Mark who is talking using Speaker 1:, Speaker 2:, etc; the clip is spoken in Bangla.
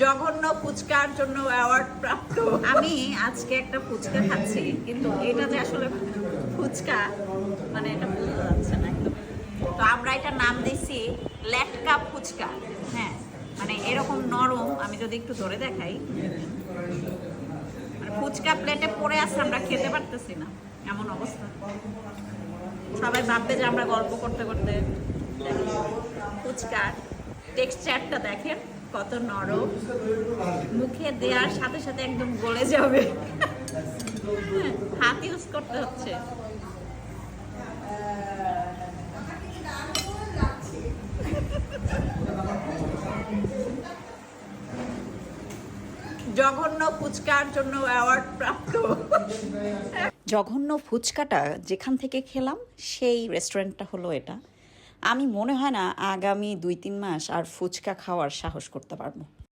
Speaker 1: জঘন্য ফুচকার জন্য অ্যাওয়ার্ড প্রাপ্ত। আমি আজকে একটা ফুচকা খাচ্ছি, কিন্তু এটা যে আসলে ফুচকা মানে এটা বোঝা যাচ্ছে না একদম। তো আমরা এটা নাম দিয়েছি লেটকা ফুচকা। হ্যাঁ, মানে এরকম নরম। আমি যদি একটু ধরে দেখাই, মানে ফুচকা প্লেটে পড়ে আছে, আমরা খেতে পারতেছি না, এমন অবস্থা। সবাই ভাববে যে আমরা গল্প করতে করতে। ফুচকার টেক্সচারটা দেখেন কত নরম, মুখে দেওয়ার সাথে সাথে একদম গলে যাবে। হাত ইউজ করতে হচ্ছে। জঘন্য ফুচকার জন্য অ্যাওয়ার্ড প্রাপ্ত। জঘন্য ফুচকাটা যেখান থেকে খেলাম সেই রেস্টুরেন্টটা হলো এটা। আমি মনে হয় না আগামী 2-3 মাস আর ফুচকা খাওয়ার সাহস করতে পারবো।